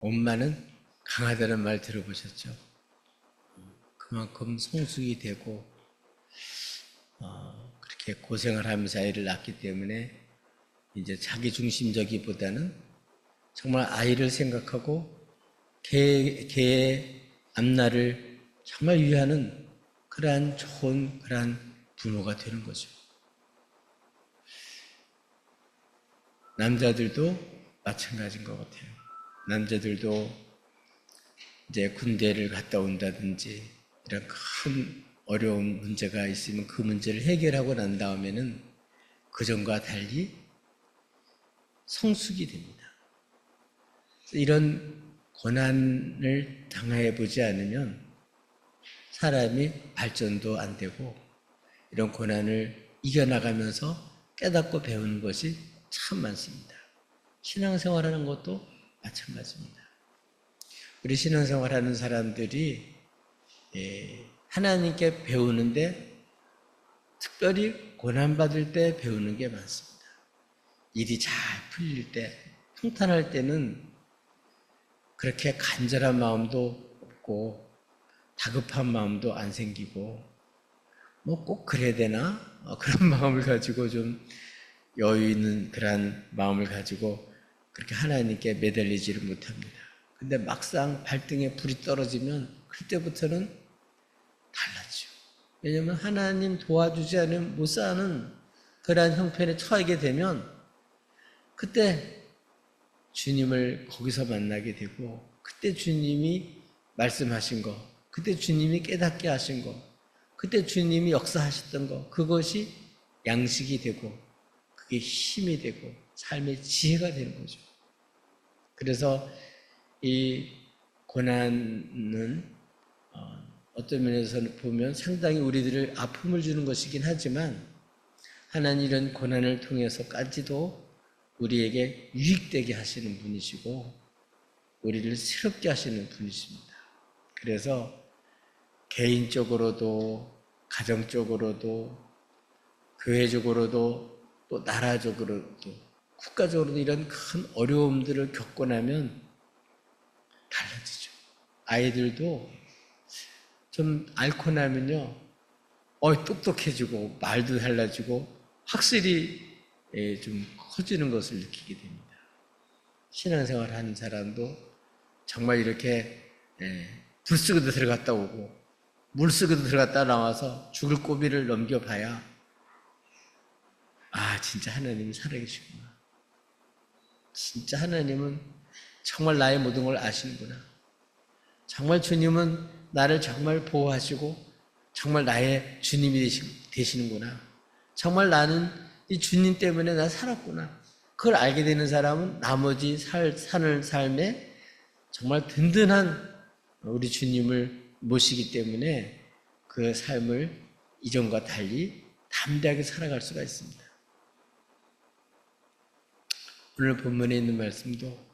엄마는 강하다는 말 들어보셨죠? 그만큼 성숙이 되고 그렇게 고생을 하면서 아이를 낳기 때문에 이제 자기 중심적이보다는 정말 아이를 생각하고 개의 앞날을 정말 위하는 그러한 좋은 그러한 부모가 되는 거죠. 남자들도 마찬가지인 것 같아요. 남자들도 이제 군대를 갔다 온다든지 이런 큰 어려운 문제가 있으면 그 문제를 해결하고 난 다음에는 그전과 달리 성숙이 됩니다. 이런 고난을 당해 보지 않으면 사람이 발전도 안 되고 이런 고난을 이겨나가면서 깨닫고 배우는 것이 참 많습니다. 신앙생활하는 것도 마찬가지입니다. 우리 신앙생활하는 사람들이 하나님께 배우는데 특별히 고난받을 때 배우는 게 많습니다. 일이 잘 풀릴 때, 평탄할 때는 그렇게 간절한 마음도 없고 다급한 마음도 안 생기고 뭐 꼭 그래야 되나? 그런 마음을 가지고 좀 여유 있는 그런 마음을 가지고 그렇게 하나님께 매달리지를 못합니다. 근데 막상 발등에 불이 떨어지면 그때부터는 달라지죠. 왜냐하면 하나님 도와주지 않으면 못 사는 그러한 형편에 처하게 되면 그때 주님을 거기서 만나게 되고 그때 주님이 말씀하신 거, 그때 주님이 깨닫게 하신 거, 그때 주님이 역사하셨던 거, 그것이 양식이 되고 그게 힘이 되고 삶의 지혜가 되는 거죠. 그래서 이 고난은 어떤 면에서 보면 상당히 우리들을 아픔을 주는 것이긴 하지만 하나님 이런 고난을 통해서까지도 우리에게 유익되게 하시는 분이시고 우리를 새롭게 하시는 분이십니다. 그래서 개인적으로도 가정적으로도 교회적으로도 또 나라적으로도 국가적으로도 이런 큰 어려움들을 겪고 나면 달라지죠. 아이들도 좀 앓고 나면요, 똑똑해지고 말도 달라지고 확실히 좀 커지는 것을 느끼게 됩니다. 신앙생활 하는 사람도 정말 이렇게 불속에도 들어갔다 오고 물속에도 들어갔다 나와서 죽을 고비를 넘겨봐야 진짜 하나님이 살아계시구나. 진짜 하나님은 정말 나의 모든 걸 아시는구나. 정말 주님은 나를 정말 보호하시고 정말 나의 주님이 되시는구나. 정말 나는 이 주님 때문에 나 살았구나. 그걸 알게 되는 사람은 나머지 사는 삶에 정말 든든한 우리 주님을 모시기 때문에 그 삶을 이전과 달리 담대하게 살아갈 수가 있습니다. 오늘 본문에 있는 말씀도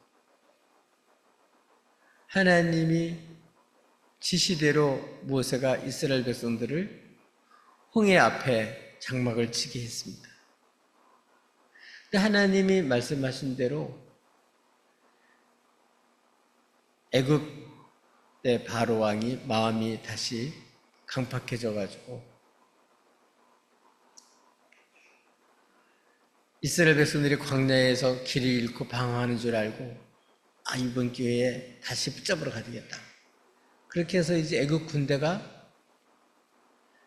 하나님이 지시대로 모세가 이스라엘 백성들을 홍해 앞에 장막을 치게 했습니다. 하나님이 말씀하신 대로 애굽의 바로 왕이 마음이 다시 강팍해져 가지고 이스라엘 백성들이 광야에서 길을 잃고 방황하는 줄 알고 이번 기회에 다시 붙잡으러 가야겠다. 그렇게 해서 이제 애굽 군대가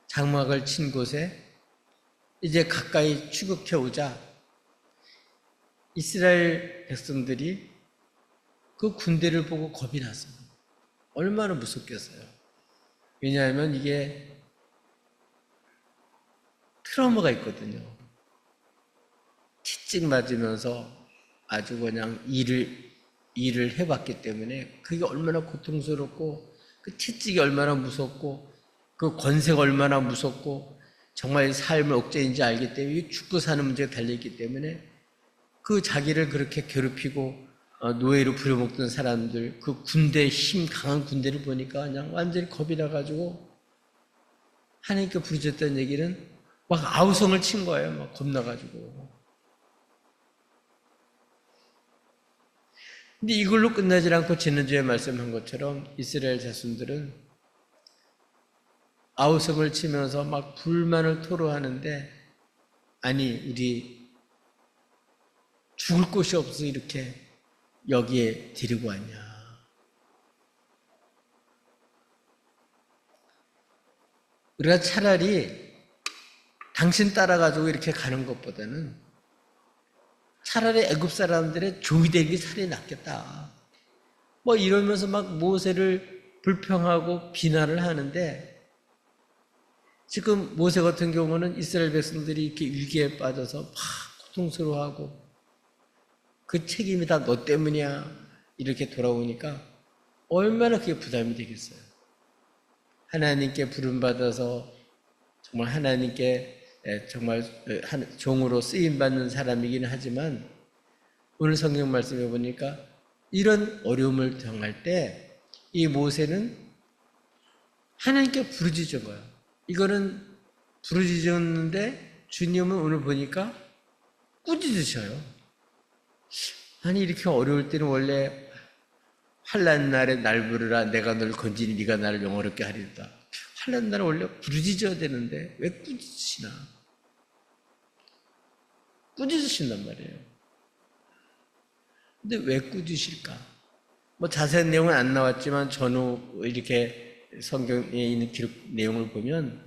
장막을 친 곳에 이제 가까이 추격해 오자 이스라엘 백성들이 그 군대를 보고 겁이 났어요. 얼마나 무섭겠어요. 왜냐하면 이게 트라우마가 있거든요. 채찍 맞으면서 아주 그냥 일을 해봤기 때문에 그게 얼마나 고통스럽고 그 채찍이 얼마나 무섭고 그 권세가 얼마나 무섭고 정말 삶의 억제인지 알기 때문에 죽고 사는 문제가 달려있기 때문에 그 자기를 그렇게 괴롭히고 노예로 부려먹던 사람들 그 군대 힘 강한 군대를 보니까 그냥 완전히 겁이 나가지고 하나님께 부르짖었던 얘기는 막 아우성을 친 거예요. 막 겁나가지고. 근데 이걸로 끝나지 않고 지난주에 말씀한 것처럼 이스라엘 자손들은 아우성을 치면서 막 불만을 토로하는데, 아니 우리 죽을 곳이 없어 이렇게 여기에 데리고 왔냐. 우리가 차라리 당신 따라가지고 이렇게 가는 것보다는 차라리 애굽 사람들의 종이 되는 게 차라리 낫겠다. 뭐 이러면서 막 모세를 불평하고 비난을 하는데, 지금 모세 같은 경우는 이스라엘 백성들이 이렇게 위기에 빠져서 막 고통스러워하고 그 책임이 다 너 때문이야 이렇게 돌아오니까 얼마나 그게 부담이 되겠어요. 하나님께 부름받아서 정말 하나님께 정말 종으로 쓰임받는 사람이긴 하지만, 오늘 성경 말씀해 보니까 이런 어려움을 당할 때 이 모세는 하나님께 부르짖은 거예요. 이거는 부르짖었는데 주님은 오늘 보니까 꾸짖으셔요. 아니 이렇게 어려울 때는 원래 환난 날에 날 부르라 내가 널 건지니 네가 나를 영화롭게 하리로다. 환난 날은 원래 부르짖어야 되는데 왜 꾸짖으시나? 꾸짖으신단 말이에요. 근데 왜 꾸짖으실까? 뭐 자세한 내용은 안 나왔지만 전후 이렇게 성경에 있는 기록 내용을 보면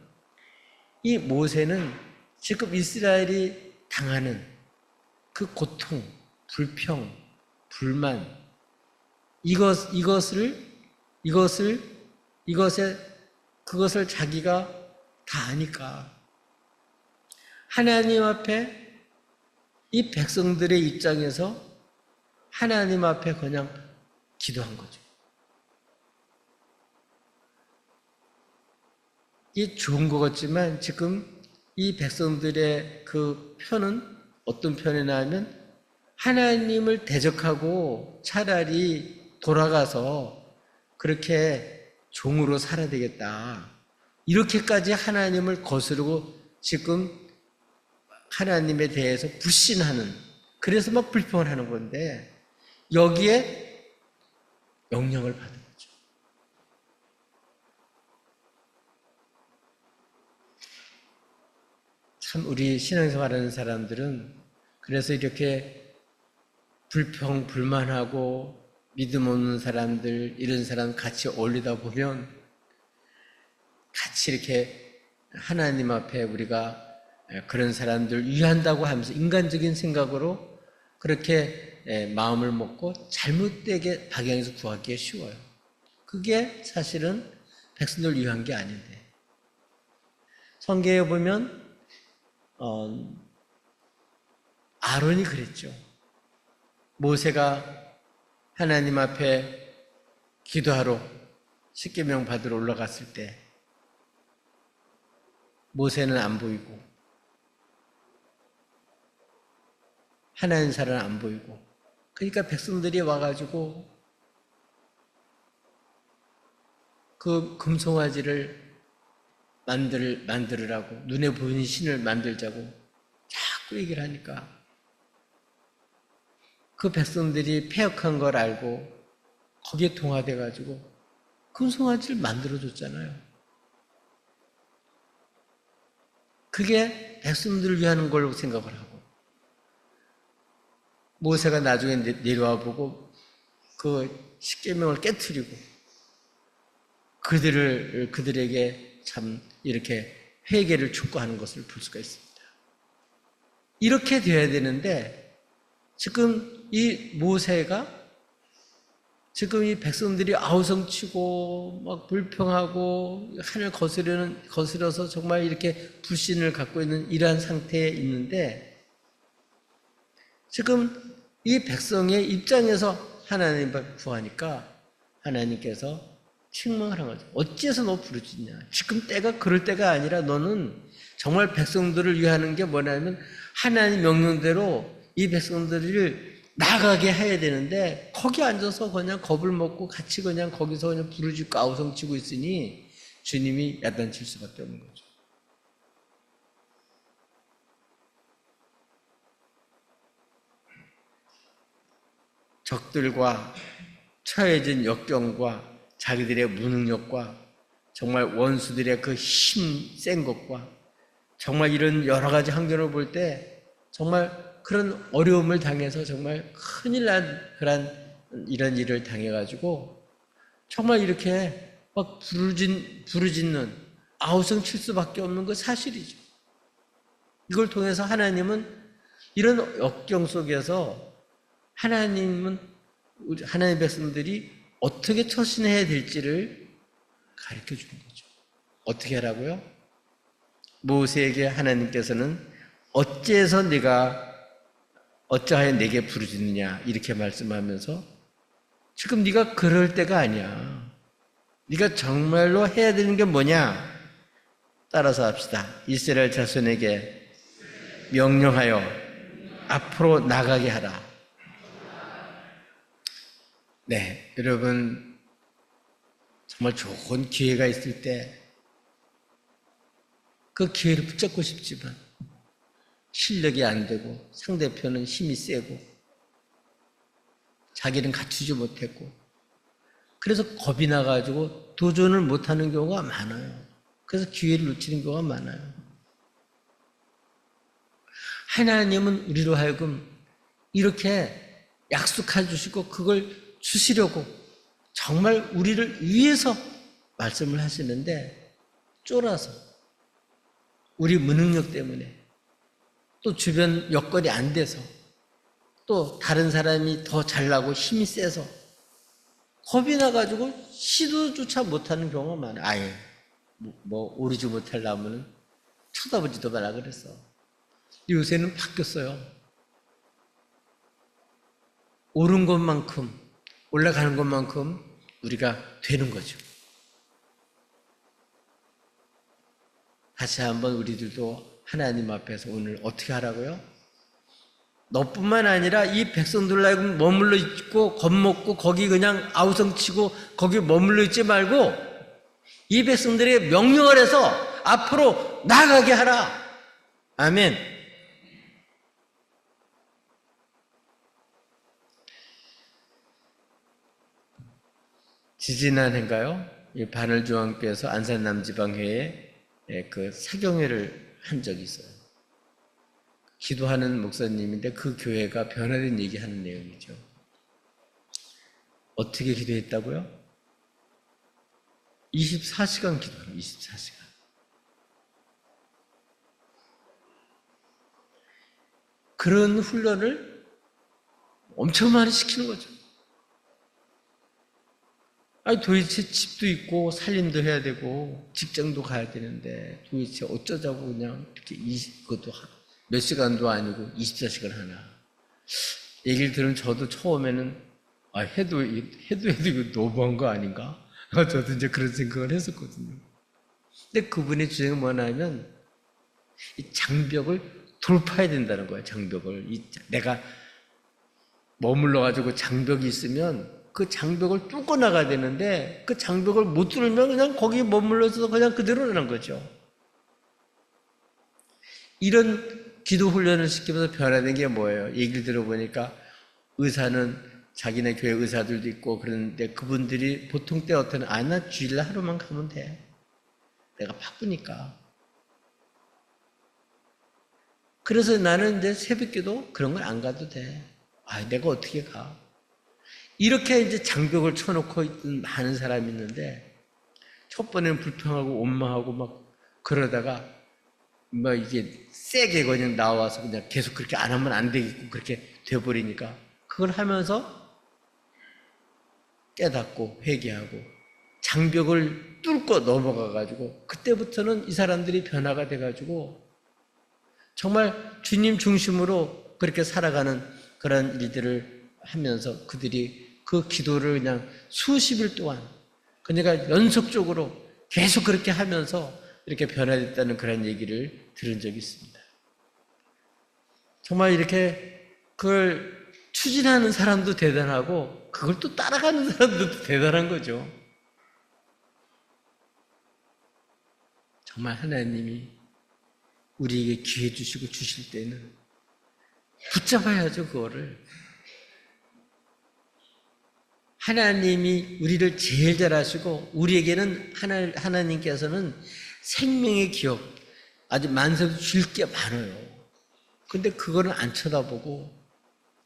이 모세는 지금 이스라엘이 당하는 그 고통, 불평, 불만, 그것을 자기가 다 아니까 하나님 앞에 이 백성들의 입장에서 하나님 앞에 그냥 기도한 거죠. 이게 좋은 것 같지만 지금 이 백성들의 그 편은 어떤 편이냐 하면 하나님을 대적하고 차라리 돌아가서 그렇게 종으로 살아야 되겠다. 이렇게까지 하나님을 거스르고 지금 하나님에 대해서 불신하는, 그래서 막 불평을 하는 건데 여기에 영향을 받은 거죠. 참 우리 신앙생활하는 사람들은 그래서 이렇게 불평, 불만하고 믿음 없는 사람들, 이런 사람 같이 어울리다 보면 같이 이렇게 하나님 앞에 우리가 그런 사람들 위한다고 하면서 인간적인 생각으로 그렇게 마음을 먹고 잘못되게 방향에서 구하기가 쉬워요. 그게 사실은 백성들 위한 게 아닌데, 성경에 보면 아론이 그랬죠. 모세가 하나님 앞에 기도하러 십계명 받으러 올라갔을 때 모세는 안 보이고 하나님 사람은 안 보이고, 그러니까 백성들이 와가지고 그 금송아지를 만들으라고, 눈에 보이는 신을 만들자고 자꾸 얘기를 하니까 그 백성들이 패역한 걸 알고 거기에 동화돼가지고 금송아지를 만들어줬잖아요. 그게 백성들을 위하는 걸로 생각을 하고, 모세가 나중에 내려와 보고 그 십계명을 깨트리고 그들에게 참 이렇게 회개를 촉구하는 것을 볼 수가 있습니다. 이렇게 되어야 되는데 지금 이 모세가 지금 이 백성들이 아우성치고 막 불평하고 하늘 거스려서 정말 이렇게 불신을 갖고 있는 이러한 상태에 있는데, 지금 이 백성의 입장에서 하나님을 구하니까 하나님께서 책망을 한 거죠. 어찌해서 너 부르짖냐? 지금 때가 그럴 때가 아니라 너는 정말 백성들을 위하는 게 뭐냐면 하나님 명령대로 이 백성들을 나가게 해야 되는데 거기 앉아서 그냥 겁을 먹고 같이 그냥 거기서 그냥 부르짖고 아우성치고 있으니 주님이 야단칠 수밖에 없는 거죠. 적들과 처해진 역경과 자기들의 무능력과 정말 원수들의 그 힘 센 것과 정말 이런 여러 가지 환경을 볼 때 정말 그런 어려움을 당해서 정말 큰일 난 그런 이런 일을 당해가지고 정말 이렇게 막 부르짖는 아우성 칠 수밖에 없는 그 사실이죠. 이걸 통해서 하나님은 이런 역경 속에서 하나님은 하나님의 백성들이 어떻게 처신해야 될지를 가르쳐 주는 거죠. 어떻게 하라고요? 모세에게 하나님께서는 어째서 네가 어찌하여 내게 부르짖느냐 이렇게 말씀하면서 지금 네가 그럴 때가 아니야. 네가 정말로 해야 되는 게 뭐냐? 따라서 합시다. 이스라엘 자손에게 명령하여 앞으로 나가게 하라. 네, 여러분 정말 좋은 기회가 있을 때 그 기회를 붙잡고 싶지만 실력이 안 되고 상대편은 힘이 세고 자기는 갖추지 못했고 그래서 겁이 나가지고 도전을 못하는 경우가 많아요. 그래서 기회를 놓치는 경우가 많아요. 하나님은 우리로 하여금 이렇게 약속해 주시고 그걸 주시려고 정말 우리를 위해서 말씀을 하시는데 쫄아서 우리 무능력 때문에 또 주변 여건이 안 돼서 또 다른 사람이 더 잘나고 힘이 세서 겁이 나가지고 시도조차 못하는 경우가 많아요. 아예 뭐 오르지 못할 나무는 쳐다보지도 마라 그랬어. 요새는 바뀌었어요. 오른 것만큼 올라가는 것만큼 우리가 되는 거죠. 다시 한번 우리들도 하나님 앞에서 오늘 어떻게 하라고요? 너뿐만 아니라 이 백성들로 하여금 머물러 있고 겁먹고 거기 그냥 아우성치고 거기 머물러 있지 말고 이 백성들에게 명령을 해서 앞으로 나아가게 하라. 아멘. 지지난해인가요? 이 바늘중앙교회에서 안산남지방회에 그 사경회를 한 적이 있어요. 기도하는 목사님인데 그 교회가 변화된 얘기하는 내용이죠. 어떻게 기도했다고요? 24시간 기도하는 24시간. 그런 훈련을 엄청 많이 시키는 거죠. 아니 도대체 집도 있고 살림도 해야 되고 직장도 가야 되는데 도대체 어쩌자고 그냥 이렇게 그것도 몇 시간도 아니고 24시간 하나. 얘기를 들으면 저도 처음에는 해도 이거 너무한 거 아닌가? 저도 이제 그런 생각을 했었거든요. 근데 그분의 주장은 뭐냐면 이 장벽을 돌파해야 된다는 거예요. 장벽을 내가 머물러가지고 장벽이 있으면 그 장벽을 뚫고 나가야 되는데 그 장벽을 못 뚫으면 그냥 거기 머물러서 그냥 그대로 나는 거죠. 이런 기도 훈련을 시키면서 변화된 게 뭐예요? 얘기를 들어보니까 의사는 자기네 교회 의사들도 있고 그러는데 그분들이 보통 때 어떤 나 주일날 하루만 가면 돼. 내가 바쁘니까. 그래서 나는 이제 새벽기도 그런 걸 안 가도 돼. 내가 어떻게 가? 이렇게 이제 장벽을 쳐놓고 있던 많은 사람이 있는데 첫 번에는 불평하고 원망하고 막 그러다가 막 이게 세게 그냥 나와서 그냥 계속 그렇게 안 하면 안 되겠고 그렇게 돼버리니까 그걸 하면서 깨닫고 회개하고 장벽을 뚫고 넘어가가지고 그때부터는 이 사람들이 변화가 돼가지고 정말 주님 중심으로 그렇게 살아가는 그런 일들을 하면서 그들이 그 기도를 그냥 수십 일 동안 그러니까 연속적으로 계속 그렇게 하면서 이렇게 변화됐다는 그런 얘기를 들은 적이 있습니다. 정말 이렇게 그걸 추진하는 사람도 대단하고 그걸 또 따라가는 사람도 대단한 거죠. 정말 하나님이 우리에게 기회 주시고 주실 때는 붙잡아야죠, 그거를. 하나님이 우리를 제일 잘 아시고 우리에게는 하나님께서는 생명의 기업, 아주 만세도 줄 게 많아요. 근데 그거는 안 쳐다보고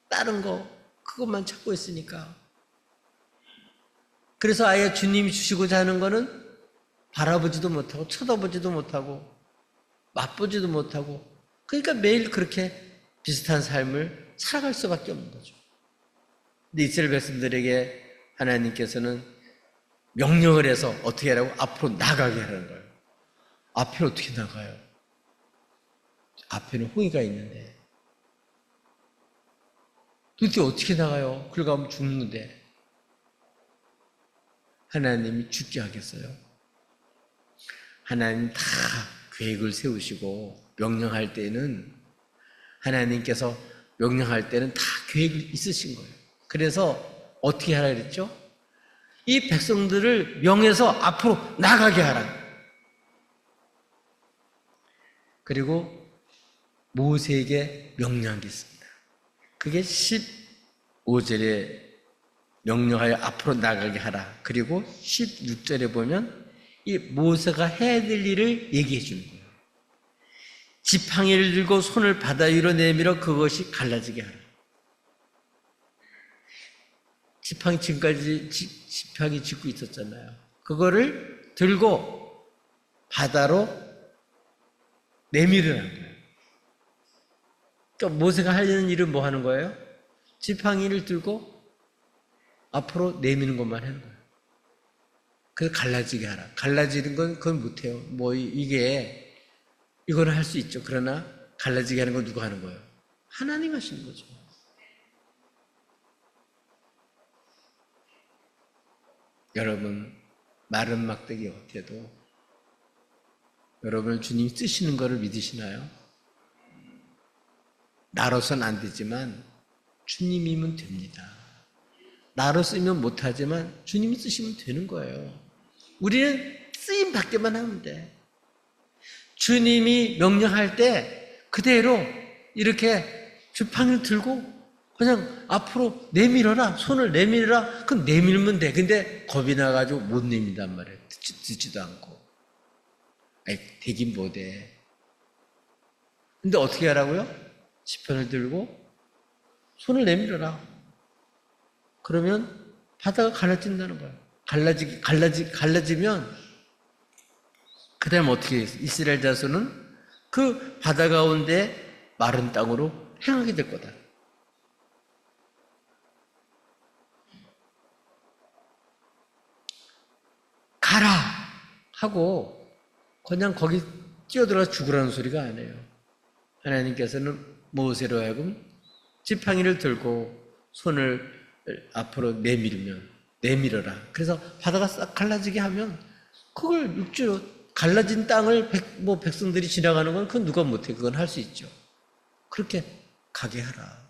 다른 거 그것만 찾고 있으니까. 그래서 아예 주님이 주시고자 하는 거는 바라보지도 못하고 쳐다보지도 못하고 맛보지도 못하고, 그러니까 매일 그렇게 비슷한 삶을 살아갈 수밖에 없는 거죠. 근데 이스라엘 백성들에게 하나님께서는 명령을 해서 어떻게 하라고? 앞으로 나가게 하라는 거예요. 앞에 어떻게 나가요? 앞에는 홍해가 있는데 도대체 어떻게 나가요? 그걸 가면 죽는데 하나님이 죽게 하겠어요? 하나님 다 계획을 세우시고 명령할 때는, 하나님께서 명령할 때는 다 계획이 있으신 거예요. 그래서 어떻게 하라 그랬죠? 이 백성들을 명해서 앞으로 나가게 하라. 그리고 모세에게 명령한 게 있습니다. 그게 15절에 명령하여 앞으로 나가게 하라. 그리고 16절에 보면 이 모세가 해야 될 일을 얘기해 주는 거예요. 지팡이를 들고 손을 바다 위로 내밀어 그것이 갈라지게 하라. 지팡이 지금까지 지팡이 짚고 있었잖아요. 그거를 들고 바다로 내밀으라는 거예요. 그러니까 모세가 하려는 일은 뭐 하는 거예요? 지팡이를 들고 앞으로 내미는 것만 하는 거예요. 그래서 갈라지게 하라. 갈라지는 건 그건 못해요. 이거는 할 수 있죠. 그러나 갈라지게 하는 건 누가 하는 거예요? 하나님 하시는 거죠. 여러분, 마른 막대기 겉에도 여러분을 주님이 쓰시는 것을 믿으시나요? 나로선 안 되지만 주님이면 됩니다. 나로 쓰면 못하지만 주님이 쓰시면 되는 거예요. 우리는 쓰임 받기만 하면 돼. 주님이 명령할 때 그대로 이렇게 지팡이를 들고 그냥 앞으로 내밀어라, 손을 내밀어라. 그럼 내밀면 돼. 근데 겁이 나가지고 못 내민단 말이에요. 듣지도 않고. 되긴 못해. 근데 어떻게 하라고요? 지팡이를 들고 손을 내밀어라. 그러면 바다가 갈라진다는 거예요. 갈라지면 그 다음 어떻게 해요? 이스라엘 자손은 그 바다 가운데 마른 땅으로 행하게 될 거다. 가라 하고 그냥 거기 뛰어들어서 죽으라는 소리가 아니에요. 하나님께서는 모세로 하여금 지팡이를 들고 손을 앞으로 내밀어라. 그래서 바다가 싹 갈라지게 하면 그걸 육지로 갈라진 땅을 백성들이 지나가는 건 그건 누가 못해. 그건 할 수 있죠. 그렇게 가게 하라.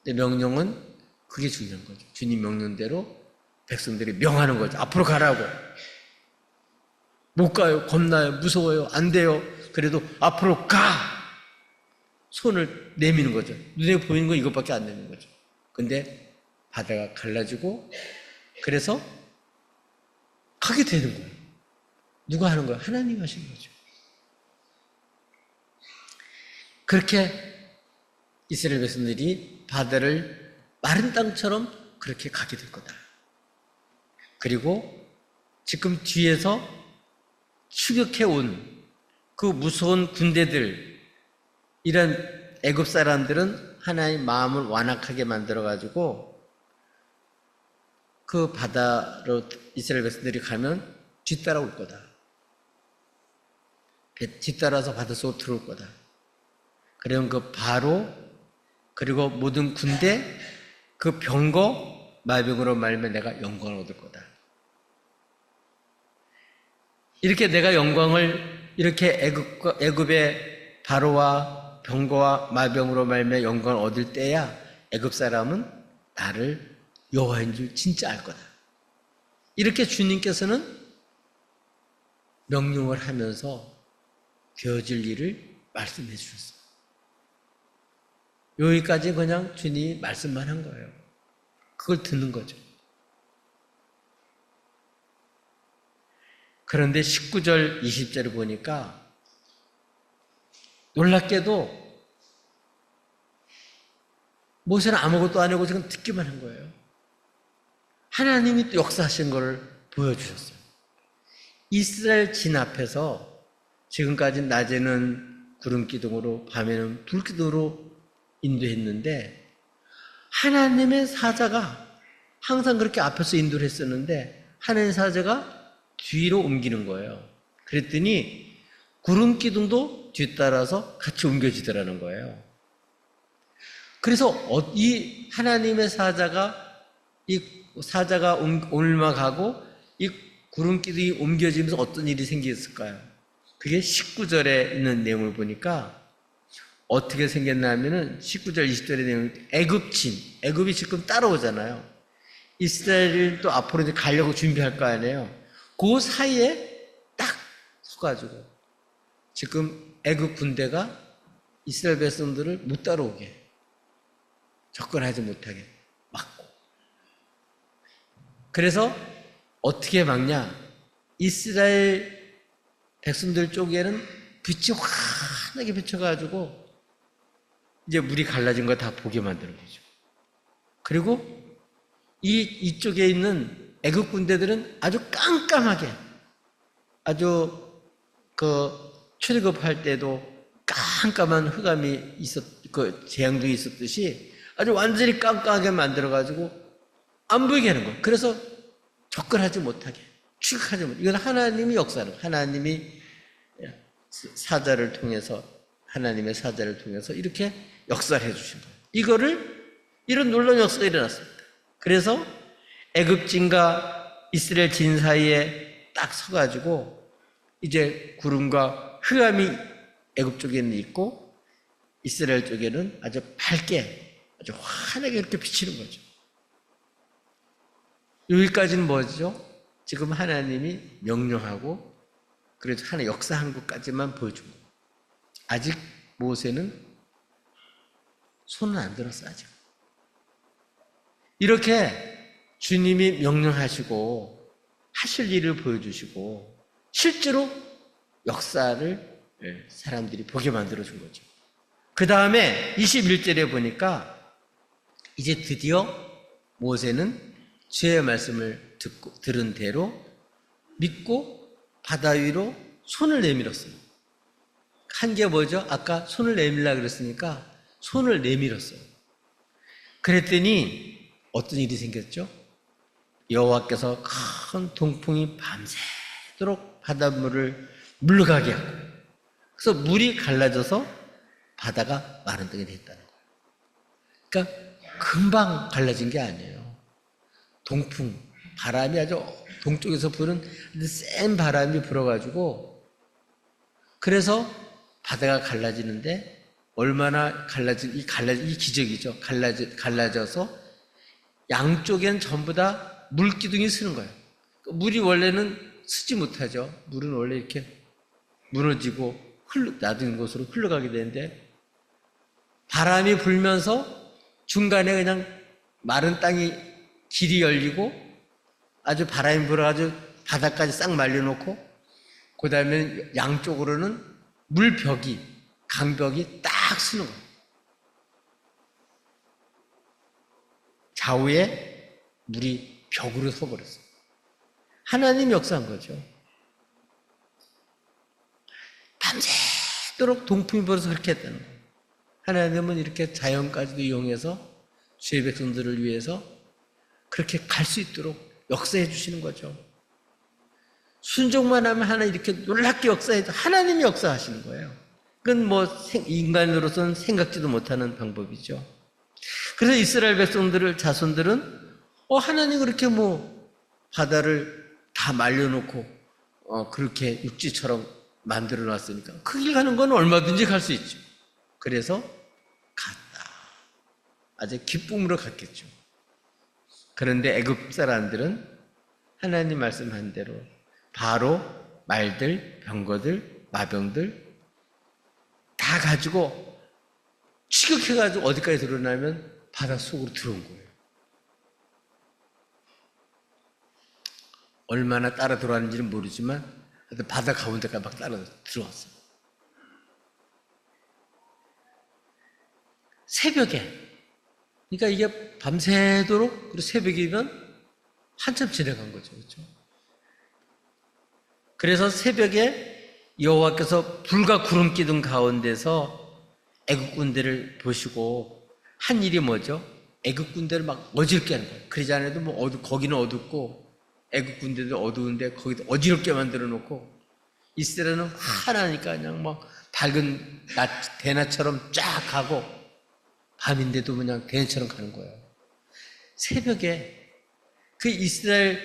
근데 명령은 그게 중요한 거죠. 주님 명령대로 백성들이 명하는 거죠. 앞으로 가라고. 못 가요. 겁나요. 무서워요. 안 돼요. 그래도 앞으로 가. 손을 내미는 거죠. 눈에 보이는 건 이것밖에 안 되는 거죠. 근데 바다가 갈라지고 그래서 가게 되는 거예요. 누가 하는 거예요? 하나님 하시는 거죠. 그렇게 이스라엘 백성들이 바다를 마른 땅처럼 그렇게 가게 될 거다. 그리고 지금 뒤에서 추격해 온 그 무서운 군대들, 이런 애굽 사람들은 하나님 마음을 완악하게 만들어가지고 그 바다로 이스라엘 백성들이 가면 뒤따라올 거다. 뒤따라서 바다 속으로 들어올 거다. 그러면 그 바로 그리고 모든 군대 그 병거 말병으로 말면 내가 영광을 얻을 거다. 이렇게 내가 영광을 이렇게 애굽의 바로와 병거와 마병으로 말며 영광을 얻을 때야 애굽 사람은 나를 여호와인 줄 진짜 알 거다. 이렇게 주님께서는 명령을 하면서 되어질 일을 말씀해 주셨어요. 여기까지 그냥 주님이 말씀만 한 거예요. 그걸 듣는 거죠. 그런데 19절, 20절을 보니까 놀랍게도 모세는 아무것도 안 하고 지금 듣기만 한 거예요. 하나님이 또 역사하신 것을 보여주셨어요. 이스라엘 진 앞에서 지금까지 낮에는 구름 기둥으로 밤에는 불 기둥으로 인도했는데 하나님의 사자가 항상 그렇게 앞에서 인도를 했었는데 하나님의 사자가 뒤로 옮기는 거예요. 그랬더니 구름 기둥도 뒤따라서 같이 옮겨지더라는 거예요. 그래서 이 하나님의 사자가 올라가고 이 구름 기둥이 옮겨지면서 어떤 일이 생겼을까요? 그게 19절에 있는 내용을 보니까 어떻게 생겼냐면은 19절, 20절의 내용, 애굽이 지금 따라오잖아요. 이스라엘을 또 앞으로 이제 가려고 준비할 거 아니에요. 그 사이에 딱 서가지고 지금 애굽 군대가 이스라엘 백성들을 못 따라오게 접근하지 못하게 막고. 그래서 어떻게 막냐? 이스라엘 백성들 쪽에는 빛이 환하게 비쳐가지고 이제 물이 갈라진 거 다 보게 만드는 거죠. 그리고 이쪽에 있는 애국 군대들은 아주 깜깜하게, 아주 출애굽할 때도 깜깜한 흑암이 재앙등이 있었듯이 아주 완전히 깜깜하게 만들어가지고 안 보이게 하는 거예요. 그래서 접근하지 못하게, 추격하지 못하게. 이건 하나님이 역사하는 거예요. 하나님의 사자를 통해서 이렇게 역사를 해주신 거예요. 이런 놀라운 역사가 일어났습니다. 그래서 애굽진과 이스라엘 진 사이에 딱 서가지고 이제 구름과 흑암이 애굽 쪽에는 있고 이스라엘 쪽에는 아주 밝게, 아주 환하게 이렇게 비치는 거죠. 여기까지는 뭐죠? 지금 하나님이 명령하고 그래서 하나님 역사한 것까지만 보여준 거예요. 아직 모세는 손은 안 들었어, 아직. 이렇게 주님이 명령하시고 하실 일을 보여주시고 실제로 역사를 사람들이 보게 만들어준 거죠. 그 다음에 21절에 보니까 이제 드디어 모세는 주의 말씀을 들은 대로 믿고 바다 위로 손을 내밀었어요. 한 게 뭐죠? 아까 손을 내밀라 그랬으니까 손을 내밀었어요. 그랬더니 어떤 일이 생겼죠? 여호와께서 큰 동풍이 밤새도록 바닷물을 물러가게 하고 그래서 물이 갈라져서 바다가 마른 땅이 됐다는 거예요. 그러니까 금방 갈라진 게 아니에요. 동풍, 바람이 아주 동쪽에서 부는 센 바람이 불어가지고 그래서 바다가 갈라지는데 얼마나 이 기적이죠. 갈라져서 양쪽엔 전부 다 물기둥이 서는 거예요. 물이 원래는 서지 못하죠. 물은 원래 이렇게 무너지고 놔둔 곳으로 흘러가게 되는데 바람이 불면서 중간에 그냥 마른 땅이 길이 열리고 아주 바람이 불어가지고 바닥까지 싹 말려놓고 그 다음에 양쪽으로는 물벽이, 강벽이 딱 서는 거예요. 좌우에 물이 벽으로 서버렸어요. 하나님 역사한 거죠. 밤새도록 동풍이 불어서 그렇게 했다는 거예요. 하나님은 이렇게 자연까지도 이용해서 주의 백성들을 위해서 그렇게 갈 수 있도록 역사해 주시는 거죠. 순종만 하면 하나님 이렇게 놀랍게 역사해도 하나님이 역사하시는 거예요. 그건 인간으로서는 생각지도 못하는 방법이죠. 그래서 이스라엘 자손들은 하나님 그렇게 바다를 다 말려놓고 그렇게 육지처럼 만들어 놨으니까 그 길 가는 건 얼마든지 갈 수 있죠. 그래서 갔다. 아주 기쁨으로 갔겠죠. 그런데 애굽 사람들은 하나님 말씀한 대로 바로 말들, 병거들, 마병들 다 가지고 추격해가지고 어디까지 들어오냐면 바닷속으로 들어온 거예요. 얼마나 따라 들어왔는지는 모르지만 하여튼 바다 가운데까지 막 따라 들어왔어요. 새벽에. 그러니까 이게 밤새도록, 그리고 새벽이면 한참 지나간 거죠. 그렇죠? 그래서 새벽에 여호와께서 불과 구름 기둥 가운데서 애국 군대를 보시고 한 일이 뭐죠? 애국 군대를 막 어지럽게 하는 거예요. 그러지 않아도 뭐 거기는 어둡고 애국 군대도 어두운데 거기도 어지럽게 만들어 놓고 이스라엘은 환하니까 그냥 막 밝은 대낮처럼 쫙 가고 밤인데도 그냥 대낮처럼 가는 거예요. 새벽에 그 이스라엘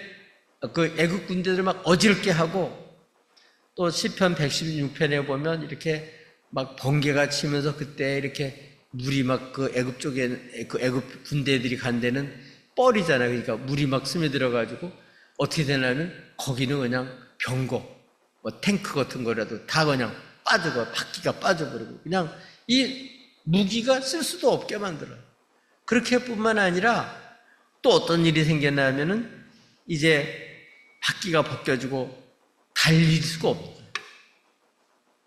그 애국 군대들 막 어지럽게 하고 또 시편 116편에 보면 이렇게 막 번개가 치면서 그때 이렇게 물이 막 그 애굽 쪽에 그 애굽 군대들이 간 데는 뻘이잖아요. 그러니까 물이 막 스며들어 가지고 어떻게 되냐면 거기는 그냥 병거 뭐 탱크 같은 거라도 다 그냥 빠지고 바퀴가 빠져버리고 그냥 이 무기가 쓸 수도 없게 만들어요. 그렇게뿐만 아니라 또 어떤 일이 생겼냐면은 이제 바퀴가 벗겨지고 달릴 수가 없어요.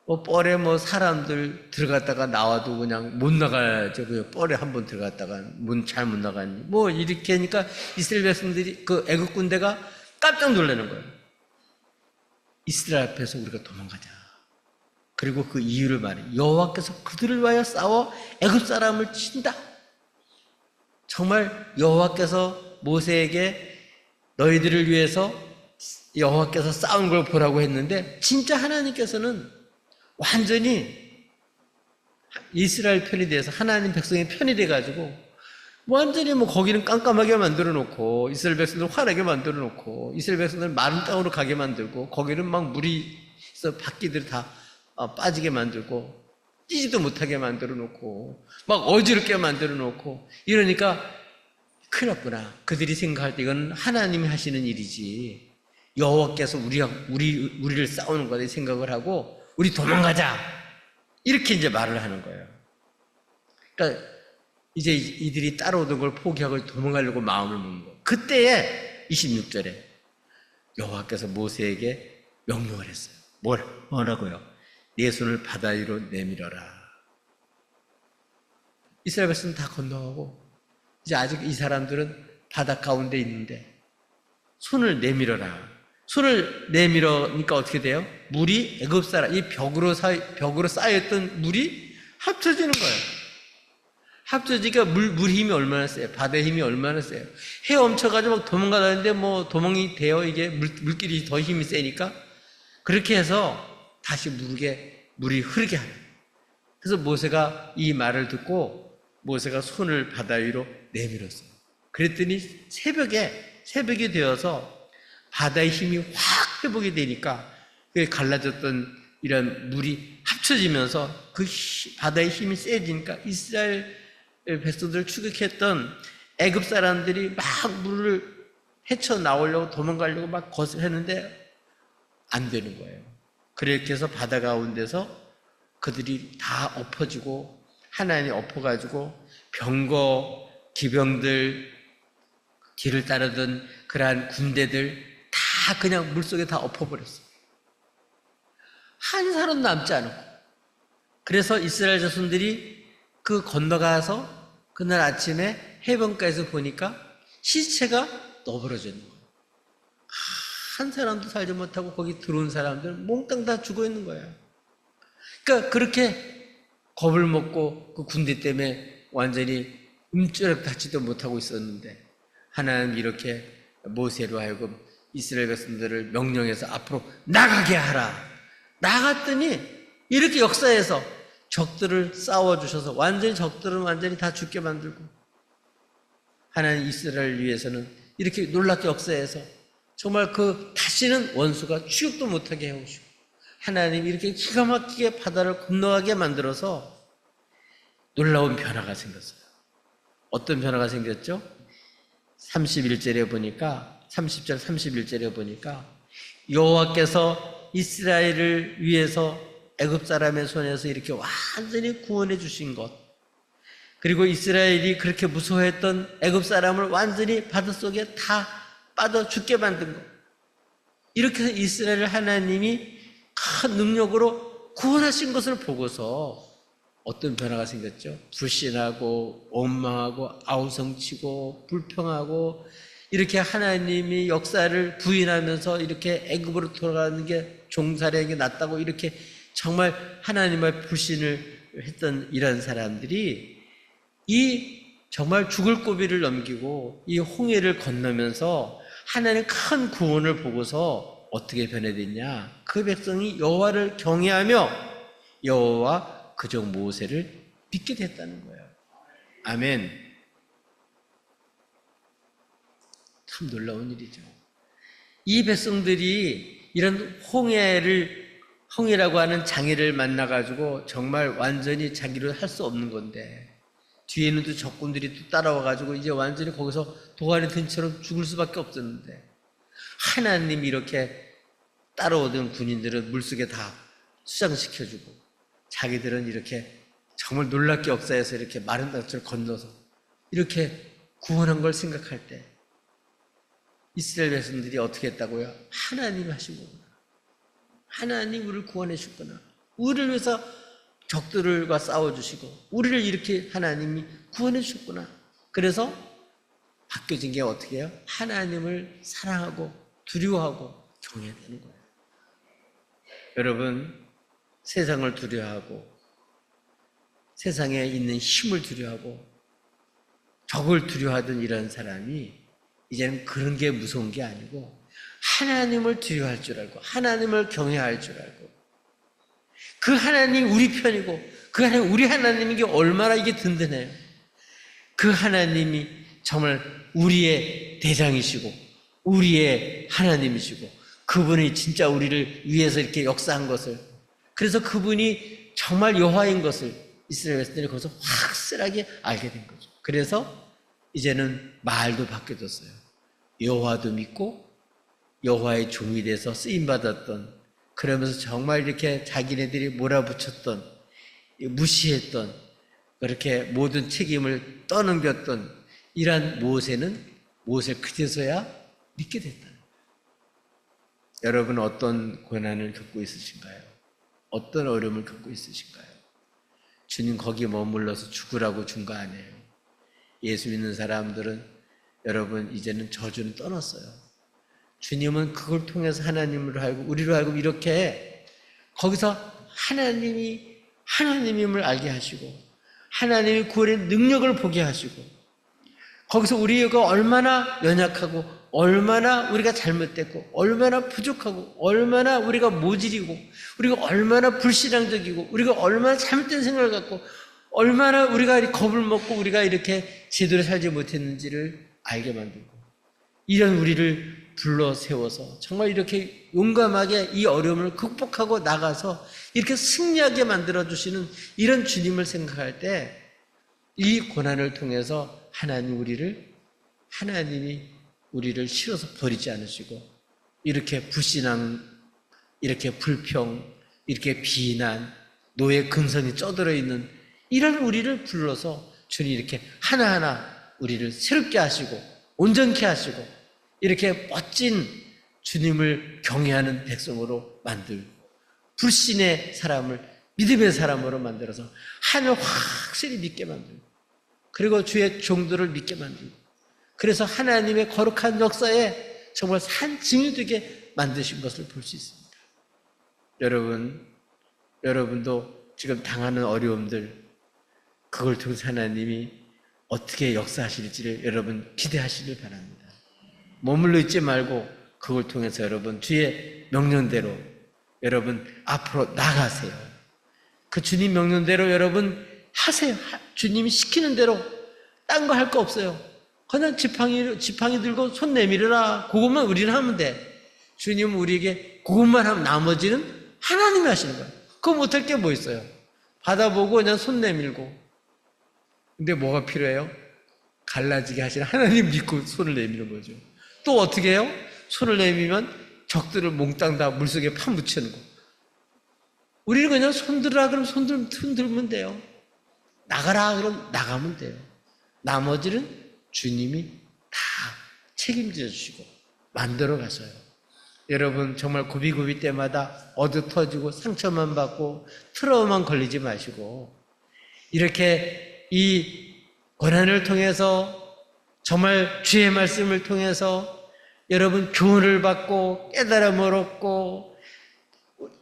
뭐 뻘에 뭐 사람들 들어갔다가 나와도 그냥 못 나가죠. 그 뻘에 한번 들어갔다가 문 잘 못 나가니 뭐 이렇게 하니까 이스라엘 백성들이 그 애국 군대가 깜짝 놀라는 거예요. 이스라엘 앞에서 우리가 도망가자. 그리고 그 이유를 말해. 여호와께서 그들을 위하여 싸워 애굽 사람을 친다. 정말 여호와께서 모세에게 너희들을 위해서 여호와께서 싸운 걸 보라고 했는데 진짜 하나님께서는 완전히 이스라엘 편이 돼서 하나님 백성의 편이 돼가지고 완전히 뭐 거기는 깜깜하게 만들어 놓고 이스라엘 백성들 화나게 만들어 놓고 이스라엘 백성들 마른 땅으로 가게 만들고 거기는 막 물이 있어 바퀴들이 다 빠지게 만들고 뛰지도 못하게 만들어 놓고 막 어지럽게 만들어 놓고 이러니까 큰일 났구나. 그들이 생각할 때 이건 하나님이 하시는 일이지 여호와께서 우리를 싸우는 거다 생각을 하고 우리 도망가자 이렇게 이제 말을 하는 거예요. 그러니까 이제 이들이 따라오던 걸 포기하고 도망가려고 마음을 먹는 거예요. 그때에 26절에 여호와께서 모세에게 명령을 했어요. 뭐라고요? 네 손을 바다 위로 내밀어라. 이스라엘 백성은 다 건너가고 이제 아직 이 사람들은 바다 가운데 있는데 손을 내밀어라. 손을 내밀으니까 어떻게 돼요? 물이 애굽 사람 이 벽으로 쌓여있던 물이 합쳐지는 거예요. 합쳐지니까 물 힘이 얼마나 세요? 바다의 힘이 얼마나 세요? 헤엄쳐가지고 막 도망가다는데 뭐 도망이 돼요? 이게 물길이 더 힘이 세니까 그렇게 해서 다시 물이 흐르게 하는. 그래서 모세가 이 말을 듣고 모세가 손을 바다 위로 내밀었어요. 그랬더니 새벽이 되어서 바다의 힘이 확 회복이 되니까 갈라졌던 이런 물이 합쳐지면서 그 바다의 힘이 세지니까 이스라엘 백성들을 추격했던 애굽 사람들이 막 물을 헤쳐나오려고 도망가려고 막 했는데 안 되는 거예요. 그렇게 해서 바다 가운데서 그들이 다 엎어지고 하나님이 엎어가지고 병거, 기병들, 뒤를 따르던 그러한 군대들 다 그냥 물속에 다 엎어버렸어요. 한 사람 남지 않았고. 그래서 이스라엘 자손들이 그 건너가서 그날 아침에 해변가에서 보니까 시체가 너부러져 있는 거예요. 한 사람도 살지 못하고 거기 들어온 사람들 몽땅 다 죽어 있는 거예요. 그러니까 그렇게 겁을 먹고 그 군대 때문에 완전히 움츠러 닿지도 못하고 있었는데 하나님 이렇게 모세로 하여금 이스라엘 백성들을 명령해서 앞으로 나가게 하라. 나갔더니 이렇게 역사에서 적들을 싸워주셔서 적들은 완전히 다 죽게 만들고 하나님 이스라엘을 위해서는 이렇게 놀랍게 역사해서 정말 다시는 원수가 추격도 못하게 해오시고 하나님이 이렇게 기가 막히게 바다를 건너가게 만들어서 놀라운 변화가 생겼어요. 어떤 변화가 생겼죠? 30절 31절에 보니까 여호와께서 이스라엘을 위해서 애굽 사람의 손에서 이렇게 완전히 구원해 주신 것, 그리고 이스라엘이 그렇게 무서워했던 애굽 사람을 완전히 바닷속에 다 빠져 죽게 만든 것, 이렇게 해서 이스라엘을 하나님이 큰 능력으로 구원하신 것을 보고서 어떤 변화가 생겼죠? 불신하고 원망하고 아우성치고 불평하고 이렇게 하나님이 역사를 부인하면서 이렇게 애굽으로 돌아가는 게 종살이에게 낫다고 이렇게 정말 하나님의 불신을 했던 이런 사람들이 이 정말 죽을 고비를 넘기고 이 홍해를 건너면서 하나님 큰 구원을 보고서 어떻게 변해됐냐? 그 백성이 여호와를 경외하며 여호와 그종 모세를 믿게 됐다는 거예요. 아멘. 참 놀라운 일이죠. 이 백성들이 이런 홍해라고 하는 장애를 만나가지고 정말 완전히 자기로 할 수 없는 건데 뒤에는 또 적군들이 또 따라와가지고 이제 완전히 거기서 도가니 든처럼 죽을 수밖에 없었는데 하나님이 이렇게 따라오던 군인들은 물속에 다 수장시켜주고 자기들은 이렇게 정말 놀랍게 역사에서 이렇게 마른 땅을 건너서 이렇게 구원한 걸 생각할 때 이스라엘 백성들이 어떻게 했다고요? 하나님이 하신 거구나. 하나님 우리를 구원해 주셨구나. 우리를 위해서 적들과 싸워주시고 우리를 이렇게 하나님이 구원해 주셨구나. 그래서 바뀌어진 게 어떻게 해요? 하나님을 사랑하고 두려워하고 경외해야 되는 거예요. 여러분, 세상을 두려워하고 세상에 있는 힘을 두려워하고 적을 두려워하던 이런 사람이 이제는 그런 게 무서운 게 아니고 하나님을 두려워할 줄 알고 하나님을 경외할 줄 알고 그 하나님 우리 편이고 그 하나님 우리 하나님이 얼마나 이게 든든해요. 그 하나님이 정말 우리의 대장이시고 우리의 하나님이시고 그분이 진짜 우리를 위해서 이렇게 역사한 것을 그래서 그분이 정말 여호와인 것을 이스라엘 백성들이 거기서 확실하게 알게 된 거죠. 그래서 이제는 말도 바뀌어졌어요. 여호와도 믿고 여호와의 종이 돼서 쓰임받았던 그러면서 정말 이렇게 자기네들이 몰아붙였던 무시했던 그렇게 모든 책임을 떠넘겼던 이러한 모세는 모세 그제서야 믿게 됐다는 거예요. 여러분 어떤 고난을 겪고 있으신가요? 어떤 어려움을 겪고 있으신가요? 주님 거기 머물러서 죽으라고 준 거 아니에요. 예수 믿는 사람들은 여러분 이제는 저주는 떠났어요. 주님은 그걸 통해서 하나님으로 하고 우리로 하고 이렇게 거기서 하나님이 하나님임을 알게 하시고 하나님의 구원의 능력을 보게 하시고 거기서 우리가 얼마나 연약하고 얼마나 우리가 잘못됐고 얼마나 부족하고 얼마나 우리가 모질이고 우리가 얼마나 불신앙적이고 우리가 얼마나 잘못된 생각을 갖고 얼마나 우리가 겁을 먹고 우리가 이렇게 제대로 살지 못했는지를 알게 만들고 이런 우리를 불러 세워서 정말 이렇게 용감하게 이 어려움을 극복하고 나가서 이렇게 승리하게 만들어주시는 이런 주님을 생각할 때 이 고난을 통해서 하나님이 우리를 싫어서 버리지 않으시고 이렇게 불신앙, 이렇게 불평, 이렇게 비난, 노예 근성이 쪄들어 있는 이런 우리를 불러서 주님 이렇게 하나하나 우리를 새롭게 하시고 온전케 하시고 이렇게 멋진 주님을 경외하는 백성으로 만들고 불신의 사람을 믿음의 사람으로 만들어서 하나님을 확실히 믿게 만들고 그리고 주의 종들을 믿게 만들고 그래서 하나님의 거룩한 역사에 정말 산 증이 되게 만드신 것을 볼 수 있습니다. 여러분도 지금 당하는 어려움들 그걸 통해서 하나님이 어떻게 역사하실지를 여러분 기대하시길 바랍니다. 머물러 있지 말고 그걸 통해서 여러분 주의 명령대로 여러분 앞으로 나가세요. 그 주님 명령대로 여러분 하세요. 주님이 시키는 대로 딴 거 할 거 없어요. 그냥 지팡이 들고 손 내밀어라. 그것만 우리는 하면 돼. 주님은 우리에게 그것만 하면 나머지는 하나님이 하시는 거예요. 그거 못할 게 뭐 있어요? 받아보고 그냥 손 내밀고. 근데 뭐가 필요해요? 갈라지게 하시는 하나님 믿고 손을 내미는 거죠. 또 어떻게 해요? 손을 내밀면 적들을 몽땅 다 물속에 파묻히는 거. 우리는 그냥 손 들으라 그러면 손 들면 돼요. 나가라 그러면 나가면 돼요. 나머지는 주님이 다 책임져 주시고 만들어 가셔요. 여러분 정말 고비고비 때마다 얻어 터지고 상처만 받고 트라우마만 걸리지 마시고 이렇게 이 고난을 통해서 정말 주의 말씀을 통해서 여러분 교훈을 받고 깨달음을 얻고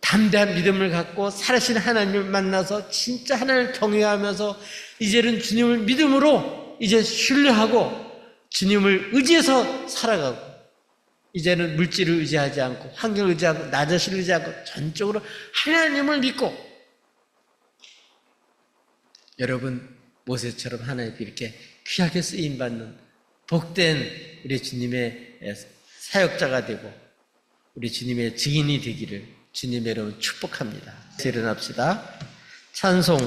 담대한 믿음을 갖고 살아신 하나님을 만나서 진짜 하나님을 경외하면서 이제는 주님을 믿음으로 이제 신뢰하고 주님을 의지해서 살아가고 이제는 물질을 의지하지 않고 환경을 의지하고 나 자신을 의지하고 전적으로 하나님을 믿고 여러분 모세처럼 하나님 이렇게 귀하게 쓰임받는 복된 우리 주님의 사역자가 되고 우리 주님의 증인이 되기를 주님 여러분 축복합니다. 일어납시다. 찬송